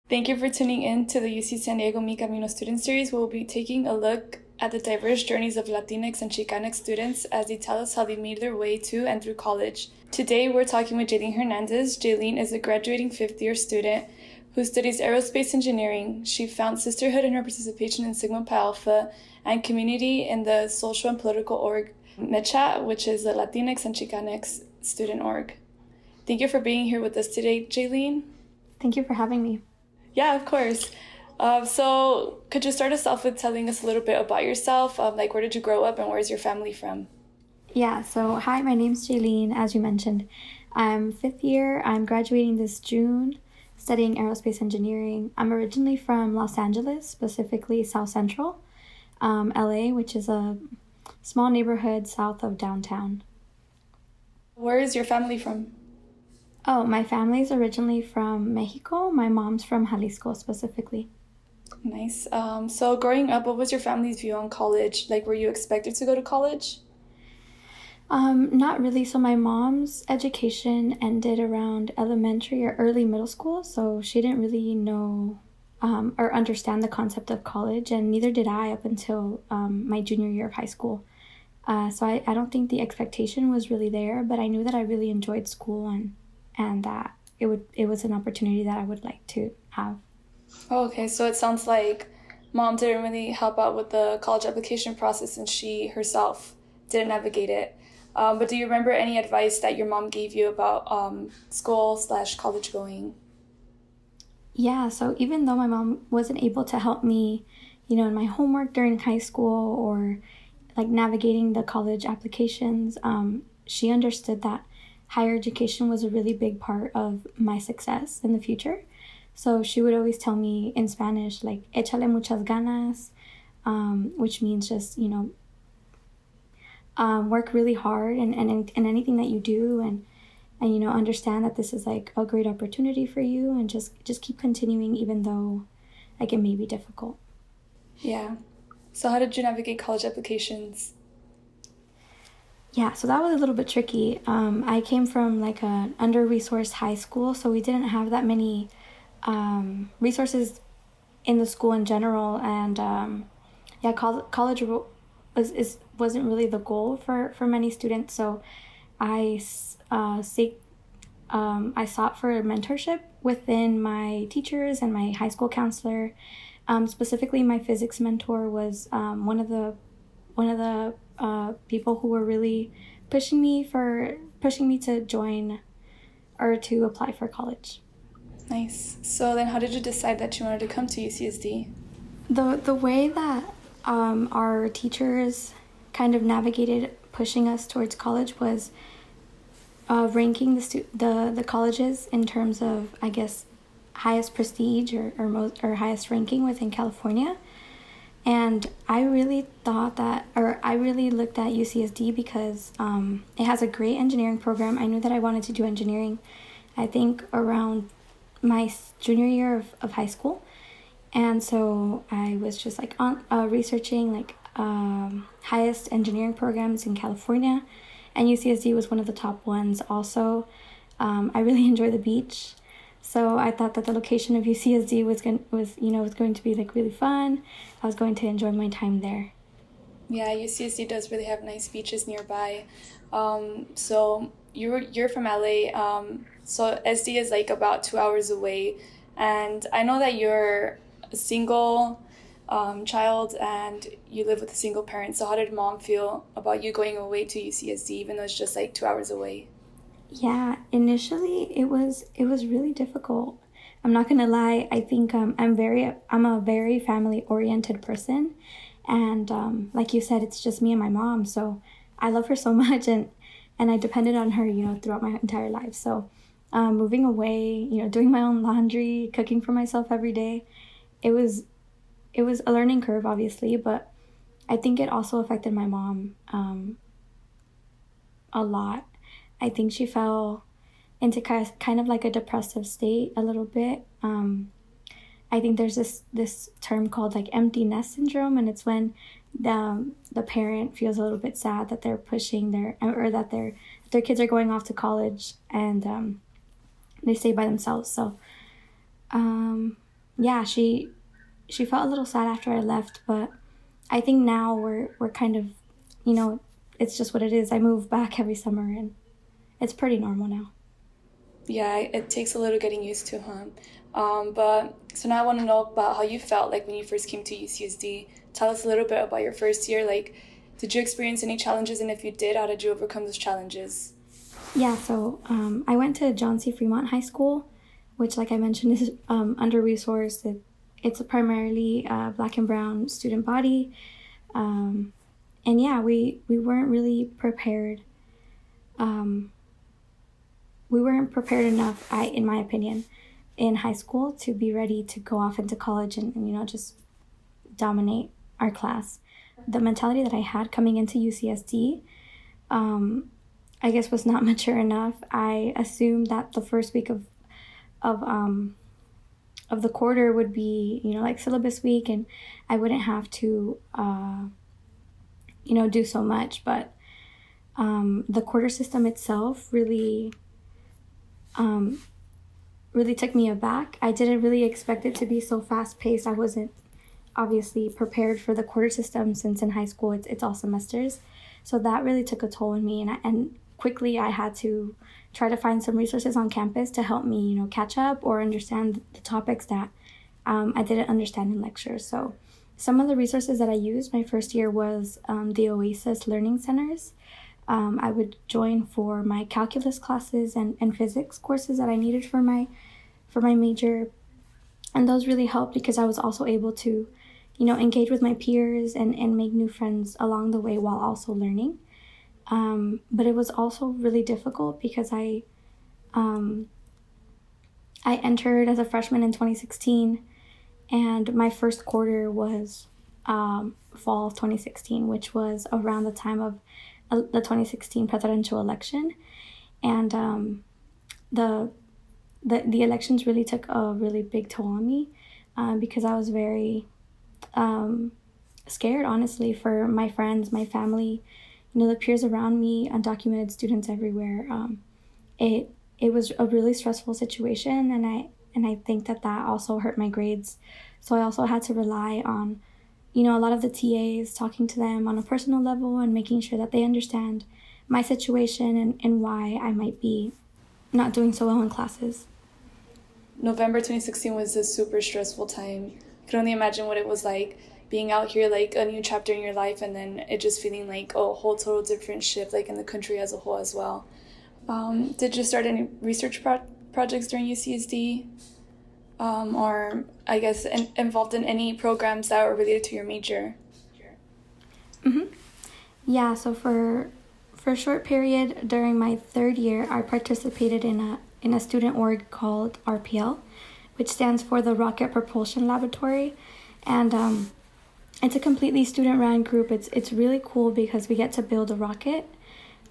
Thank you for tuning in to the UC San Diego Mi Camino student series. We'll be taking a look at the diverse journeys of Latinx and Chicanx students as they tell us how they made their way to and through college. Today, we're talking with Jalene Hernandez. Jalene is a graduating fifth-year student who studies aerospace engineering. She found sisterhood in her participation in Sigma Pi Alpha and community in the social and political org MECHA, which is the Latinx and Chicanx student org. Thank you for being here with us today, Jalene. Thank you for having me. Yeah, of course. So could you start us off with telling us a little bit about yourself? Like, where did you grow up and where's your family from? Yeah, so hi, my name's Jalene, as you mentioned. I'm fifth year. I'm graduating this June, studying aerospace engineering. I'm originally from Los Angeles, specifically South Central, LA, which is a small neighborhood south of downtown. Where is your family from? Oh, my family's originally from Mexico. My mom's from Jalisco specifically. Nice. So growing up, what was your family's view on college? Like, were you expected to go to college? Not really. So my mom's education ended around elementary or early middle school, so she didn't really know or understand the concept of college, and neither did I up until my junior year of high school. So I don't think the expectation was really there, but I knew that I really enjoyed school and that it was an opportunity that I would like to have. Oh, okay. So it sounds like mom didn't really help out with the college application process and she herself didn't navigate it. But do you remember any advice that your mom gave you about school/college going? Yeah, so even though my mom wasn't able to help me, in my homework during high school or like navigating the college applications, she understood that higher education was a really big part of my success in the future. So she would always tell me in Spanish, like, échale muchas ganas, which means just, work really hard and anything that you do and understand that this is like a great opportunity for you and just keep continuing even though like it may be difficult. Yeah. So how did you navigate college applications? Yeah, so that was a little bit tricky. I came from like an under-resourced high school, so we didn't have that many resources in the school in general, and college wasn't really the goal for many students. So I sought for mentorship within my teachers and my high school counselor. Specifically, my physics mentor was one of the people who were really pushing me to join or to apply for college. Nice. So then how did you decide that you wanted to come to UCSD? The way that our teachers kind of navigated pushing us towards college was ranking the colleges in terms of, I guess, highest prestige or highest ranking within California. And I really looked at UCSD because it has a great engineering program. I knew that I wanted to do engineering, I think, around my junior year of high school. And so I was just like researching like highest engineering programs in California. And UCSD was one of the top ones also. I really enjoy the beach. So I thought that the location of UCSD was going to be like really fun. I was going to enjoy my time there. Yeah, UCSD does really have nice beaches nearby. So you're from LA. So SD is like about 2 hours away, and I know that you're a single child and you live with a single parent. So how did mom feel about you going away to UCSD, even though it's just like 2 hours away? Yeah, initially it was really difficult. I'm not gonna lie. I think I'm a very family oriented person, and like you said, it's just me and my mom. So I love her so much, and I depended on her, throughout my entire life. So moving away, doing my own laundry, cooking for myself every day, it was a learning curve, obviously, but I think it also affected my mom a lot. I think she fell into kind of like a depressive state a little bit. I think there's this term called like empty nest syndrome, and it's when the parent feels a little bit sad that they're pushing that their kids are going off to college and they stay by themselves. So yeah, she felt a little sad after I left, but I think now we're kind of, it's just what it is. I move back every summer, and it's pretty normal now. Yeah, it takes a little getting used to, huh? But so now I want to know about how you felt like when you first came to UCSD. Tell us a little bit about your first year. Like, did you experience any challenges? And if you did, how did you overcome those challenges? Yeah, so I went to John C. Fremont High School, which, like I mentioned, is under-resourced. It's a primarily Black and brown student body. And yeah, we weren't really prepared. We weren't prepared enough, in my opinion, in high school to be ready to go off into college and just dominate our class. The mentality that I had coming into UCSD, I guess, was not mature enough. I assumed that the first week of the quarter would be, like syllabus week, and I wouldn't have to, do so much. But the quarter system itself really took me aback. I didn't really expect it to be so fast-paced. I wasn't obviously prepared for the quarter system, since in high school it's all semesters. So that really took a toll on me, and quickly I had to try to find some resources on campus to help me, catch up or understand the topics that I didn't understand in lectures. So some of the resources that I used my first year was the Oasis Learning Centers. I would join for my calculus classes and physics courses that I needed for my major. And those really helped because I was also able to, engage with my peers and make new friends along the way while also learning. But it was also really difficult because I entered as a freshman in 2016, and my first quarter was fall of 2016, which was around the time of the 2016 presidential election. And the elections really took a really big toll on me because I was very scared, honestly, for my friends, my family, the peers around me, undocumented students everywhere. It was a really stressful situation, and I think that also hurt my grades. So I also had to rely on, a lot of the TAs, talking to them on a personal level and making sure that they understand my situation and why I might be not doing so well in classes. November 2016 was a super stressful time. I can only imagine what it was like being out here, like a new chapter in your life, and then it just feeling like a whole total different shift, like in the country as a whole as well. Did you start any research projects during UCSD? Or I guess involved in any programs that were related to your major? Mm-hmm. Yeah, so for a short period during my third year, I participated in a student org called RPL, which stands for the Rocket Propulsion Laboratory. And it's a completely student-run group. It's really cool because we get to build a rocket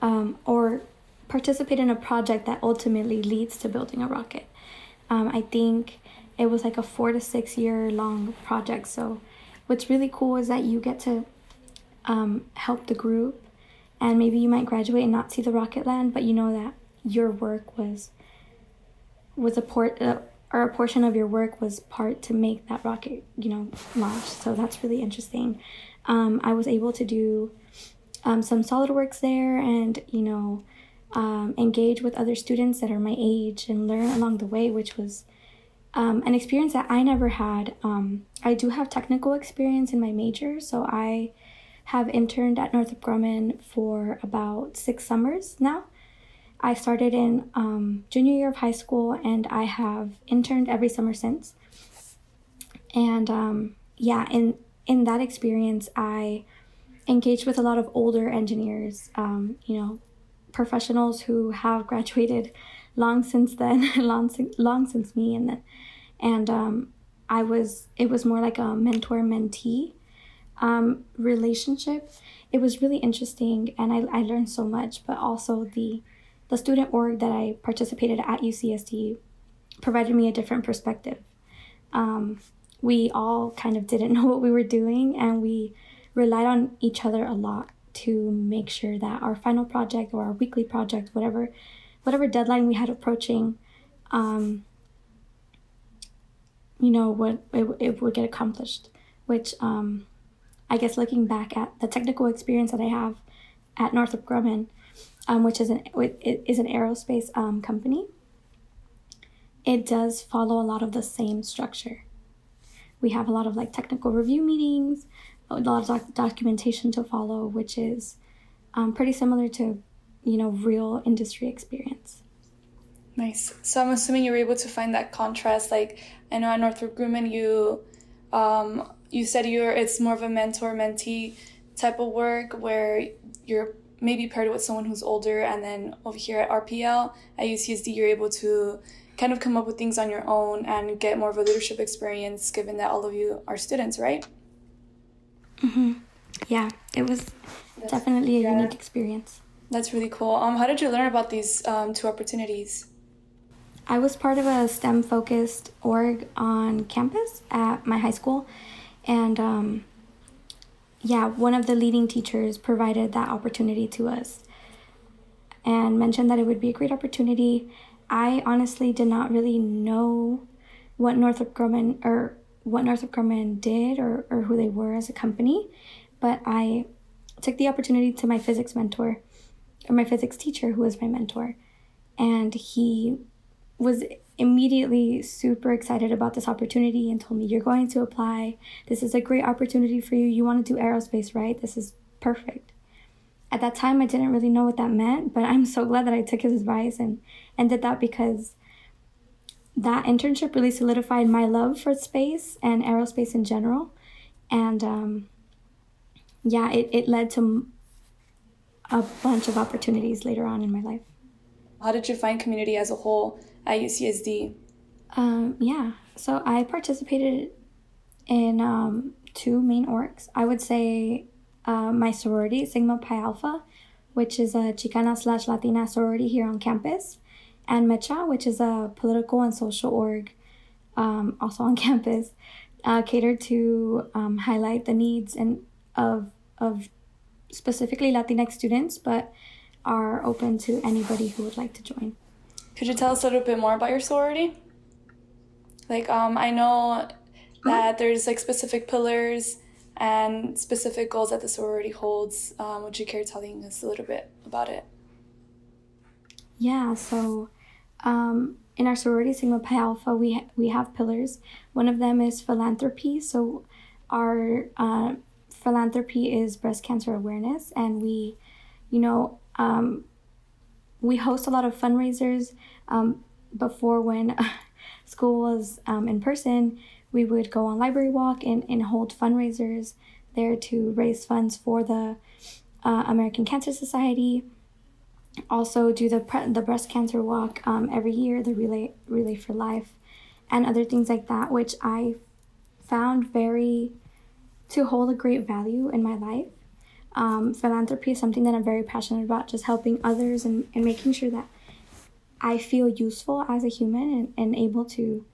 or participate in a project that ultimately leads to building a rocket. I think it was like a 4 to 6 year long project. So what's really cool is that you get to help the group, and maybe you might graduate and not see the rocket land, but you know that your work was a portion of your work was part to make that rocket, launch. So that's really interesting. I was able to do some SolidWorks there, and engage with other students that are my age and learn along the way, which was an experience that I never had. I do have technical experience in my major, so I have interned at Northrop Grumman for about 6 summers now. I started in junior year of high school, and I have interned every summer since. And in that experience, I engaged with a lot of older engineers, professionals who have graduated long since then, long since me, and it was more like a mentor-mentee relationship. It was really interesting, and I learned so much. But also the student org that I participated at UCSD provided me a different perspective. We all kind of didn't know what we were doing, and we relied on each other a lot to make sure that our final project or our weekly project, whatever deadline we had approaching, it would get accomplished, which I guess looking back at the technical experience that I have at Northrop Grumman, which is an aerospace company, it does follow a lot of the same structure. We have a lot of like technical review meetings, a lot of documentation to follow, which is pretty similar to, real industry experience. Nice. So I'm assuming you were able to find that contrast. Like, I know at Northrop Grumman, you said it's more of a mentor-mentee type of work where you're maybe paired with someone who's older, and then over here at RPL, at UCSD, you're able to kind of come up with things on your own and get more of a leadership experience, given that all of you are students, right? Mm-hmm. Yeah, it was definitely a unique experience. That's really cool. How did you learn about these two opportunities? I was part of a STEM-focused org on campus at my high school, and one of the leading teachers provided that opportunity to us and mentioned that it would be a great opportunity. I honestly did not really know what Northrop Grumman did or who they were as a company, but I took the opportunity to my physics teacher, who was my mentor, and he was immediately super excited about this opportunity and told me, "You're going to apply. This is a great opportunity for you. You want to do aerospace, right? This is perfect." At that time, I didn't really know what that meant, but I'm so glad that I took his advice and did that, because that internship really solidified my love for space and aerospace in general. And it led to a bunch of opportunities later on in my life. How did you find community as a whole at UCSD? So I participated in 2 main orgs. I would say my sorority, Sigma Pi Alpha, which is a Chicana/Latina sorority here on campus, and Mecha, which is a political and social org also on campus, catered to highlight the needs of specifically Latinx students, but are open to anybody who would like to join. Could you tell us a little bit more about your sorority? Like, I know that there's like specific pillars and specific goals that the sorority holds. Would you care telling us a little bit about it? Yeah, so in our sorority, Sigma Pi Alpha, we have pillars. One of them is philanthropy. So our philanthropy is breast cancer awareness, and we host a lot of fundraisers. Before, when school was in person, we would go on library walk and hold fundraisers there to raise funds for the American Cancer Society. Also do the breast cancer walk every year, the relay for life, and other things like that, which I found to hold a great value in my life. Philanthropy is something that I'm very passionate about, just helping others and making sure that I feel useful as a human and able to,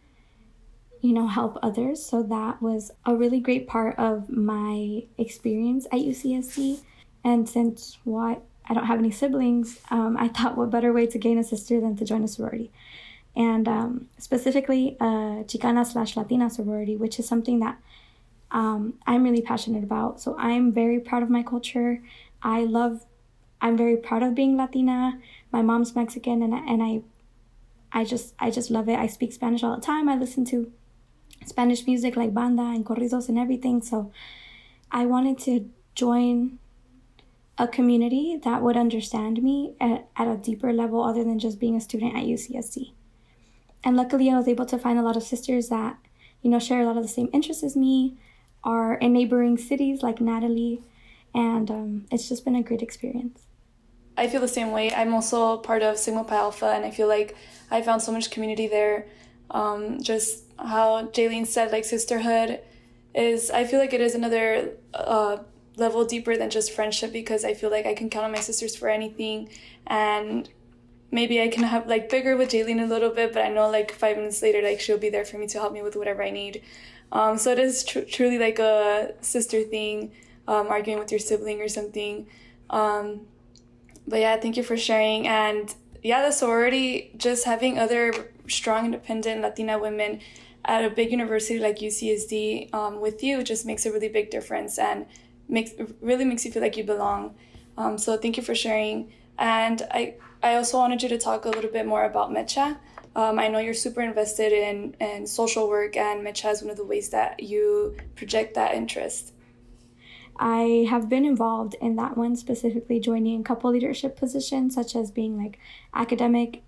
help others. So that was a really great part of my experience at UCSD. And since I don't have any siblings, I thought what better way to gain a sister than to join a sorority. And specifically a Chicana/Latina sorority, which is something that I'm really passionate about. So I'm very proud of my culture. I'm very proud of being Latina. My mom's Mexican, and I just love it. I speak Spanish all the time. I listen to Spanish music like banda and corridos and everything. So I wanted to join a community that would understand me at a deeper level other than just being a student at UCSD. And luckily I was able to find a lot of sisters that, share a lot of the same interests as me, are in neighboring cities like Natalie, and it's just been a great experience. I feel the same way. I'm also part of Sigma Pi Alpha, and I feel like I found so much community there. Just how Jalene said, like, sisterhood I feel like it is another level deeper than just friendship, because I feel like I can count on my sisters for anything, and maybe I can have like bigger with Jalene a little bit, but I know like 5 minutes later, like, she'll be there for me to help me with whatever I need. So it is truly like a sister thing, arguing with your sibling or something. But yeah, thank you for sharing. And yeah, the sorority, just having other strong, independent Latina women at a big university like UCSD with you just makes a really big difference and really makes you feel like you belong. So thank you for sharing. And I also wanted you to talk a little bit more about Mecha. I know you're super invested in social work, and Mecha is one of the ways that you project that interest. I have been involved in that one, specifically joining a couple leadership positions, such as being like academic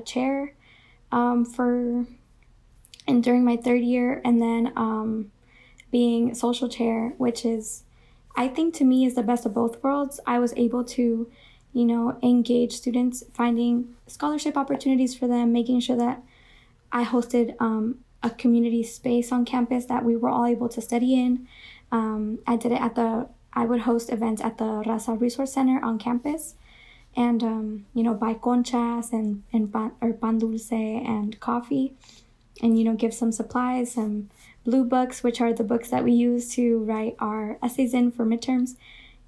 chair during my third year, and then being social chair, which is, I think to me, is the best of both worlds. I was able to, engage students, finding scholarship opportunities for them, making sure that I hosted a community space on campus that we were all able to study in. I would host events at the Raza Resource Center on campus, and buy conchas and pan dulce and coffee, and give some supplies, some blue books, which are the books that we use to write our essays in for midterms,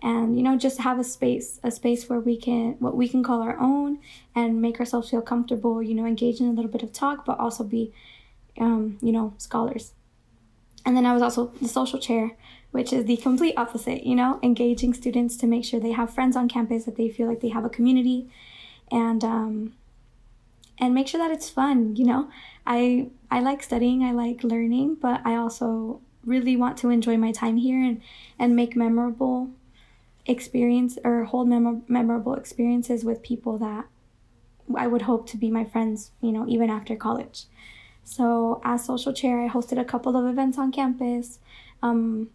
and just have a space where we can call our own and make ourselves feel comfortable, engage in a little bit of talk, but also be scholars. And then I was also the social chair, which is the complete opposite, engaging students to make sure they have friends on campus, that they feel like they have a community, and make sure that it's fun. I like studying, I like learning, but I also really want to enjoy my time here and make memorable memorable experiences with people that I would hope to be my friends, even after college. So as social chair, I hosted a couple of events on campus. I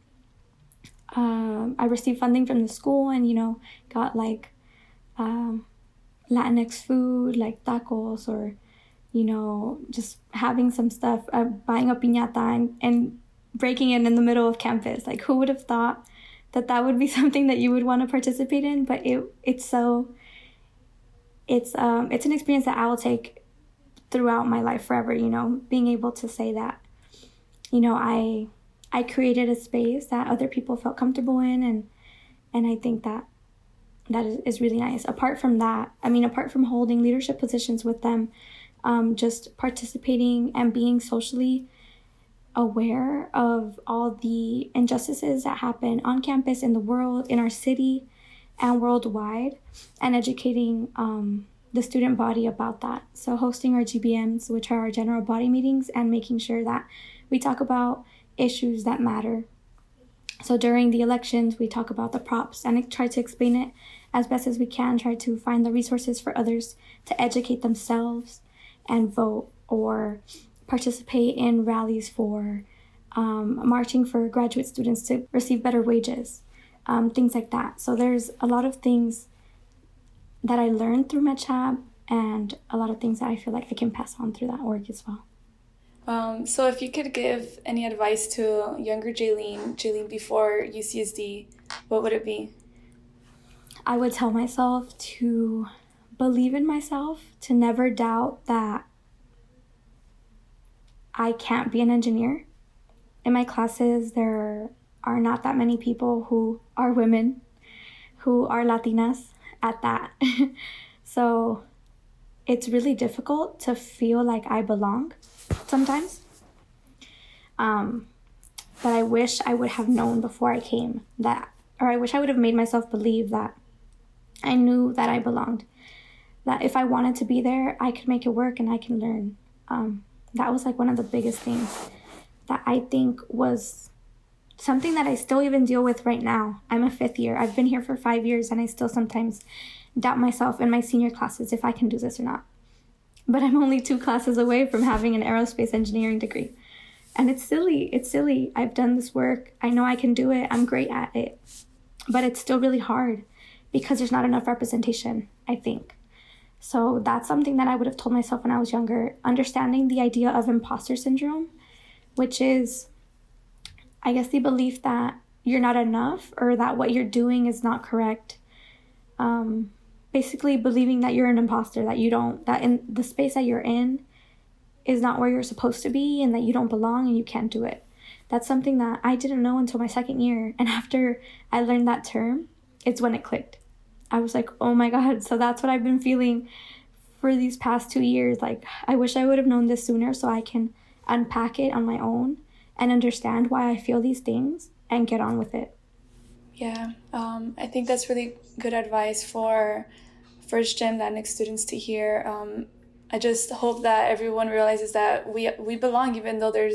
received funding from the school and, got like Latinx food, like tacos, or, just having some stuff, buying a piñata and breaking it in the middle of campus. Like, who would have thought that would be something that you would want to participate in? But it's an experience that I will take throughout my life forever, being able to say that, I created a space that other people felt comfortable in, and I think that is really nice. Apart from holding leadership positions with them, just participating and being socially aware of all the injustices that happen on campus, in the world, in our city, and worldwide, and educating the student body about that. So hosting our GBMs, which are our general body meetings, and making sure that we talk about issues that matter. So during the elections, we talk about the props and try to explain it as best as we can, try to find the resources for others to educate themselves and vote, or participate in rallies for marching for graduate students to receive better wages, things like that. So there's a lot of things that I learned through MedChab, and a lot of things that I feel like I can pass on through that org as well. So if you could give any advice to younger Jalene before UCSD, what would it be? I would tell myself to believe in myself, to never doubt that I can't be an engineer. In my classes, there are not that many people who are women, who are Latinas at that. So it's really difficult to feel like I belong sometimes. But I wish I would have known before I came I wish I would have made myself believe that I knew that I belonged, that if I wanted to be there, I could make it work and I can learn. That was like one of the biggest things that I think was something that I still even deal with right now. I'm a fifth year. I've been here for 5 years, and I still sometimes doubt myself in my senior classes if I can do this or not. But I'm only 2 classes away from having an aerospace engineering degree. And it's silly. I've done this work. I know I can do it. I'm great at it. But it's still really hard because there's not enough representation, I think. So that's something that I would have told myself when I was younger, understanding the idea of imposter syndrome, which is, I guess, the belief that you're not enough or that what you're doing is not correct. Basically believing that you're an imposter, that in the space that you're in is not where you're supposed to be, and that you don't belong and you can't do it. That's something that I didn't know until my second year. And after I learned that term, it's when it clicked. I was like, oh my God. So that's what I've been feeling for these past 2 years. Like, I wish I would have known this sooner so I can unpack it on my own and understand why I feel these things and get on with it. Yeah, I think that's really good advice for first-gen Latinx students to hear. I just hope that everyone realizes that we belong, even though there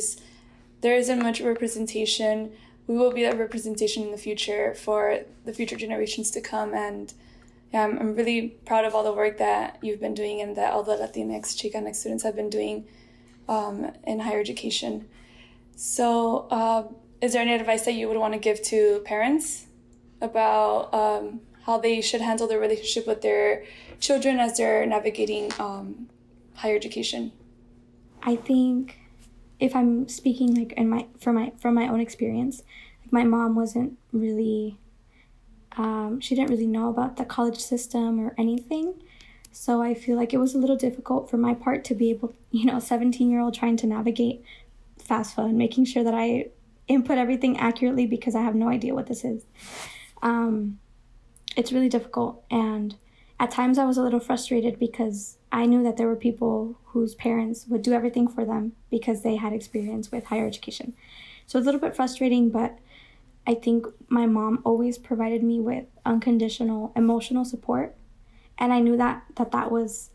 isn't much representation. We will be that representation in the future for the future generations to come. And yeah, I'm really proud of all the work that you've been doing and that all the Latinx, Chicanx students have been doing in higher education. So is there any advice that you would want to give to parents about how they should handle their relationship with their children as they're navigating higher education? I think if I'm speaking like from my own experience, like my mom wasn't really she didn't really know about the college system or anything. So I feel like it was a little difficult for my part to be able, 17-year-old trying to navigate FAFSA and making sure that I input everything accurately because I have no idea what this is. It's really difficult, and at times I was a little frustrated because I knew that there were people whose parents would do everything for them because they had experience with higher education. So it's a little bit frustrating, but I think my mom always provided me with unconditional emotional support, and I knew that was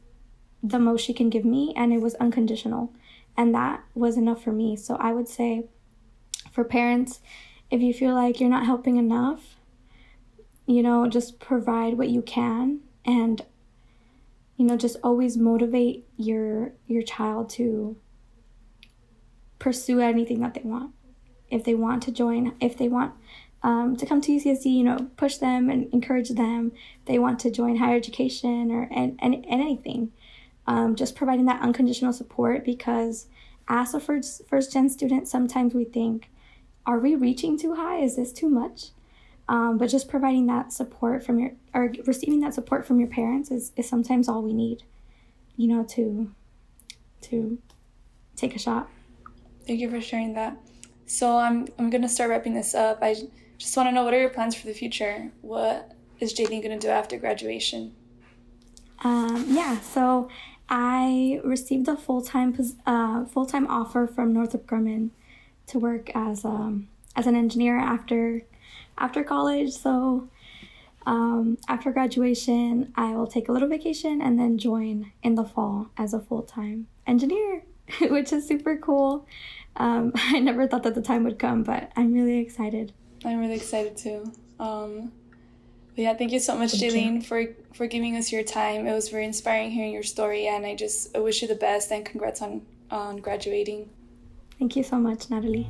the most she can give me, and it was unconditional, and that was enough for me. So I would say for parents, if you feel like you're not helping enough, just provide what you can, and just always motivate your child to pursue anything that they want. If they want to join, if they want to come to UCSD, push them and encourage them. If they want to join higher education or and anything, just providing that unconditional support, because as a first gen student, sometimes we think, are we reaching too high? Is this too much? But just providing that support or receiving that support from your parents is sometimes all we need, to take a shot. Thank you for sharing that. So I'm going to start wrapping this up. I just want to know, what are your plans for the future? What is Jalene going to do after graduation? So I received a full-time offer from Northrop Grumman to work as an engineer after college. So after graduation, I will take a little vacation and then join in the fall as a full-time engineer, which is super cool. I never thought that the time would come, but I'm really excited. I'm really excited too. But yeah, thank you so much, Jalene, for giving us your time. It was very inspiring hearing your story, and I wish you the best, and congrats on graduating. Thank you so much, Natalie.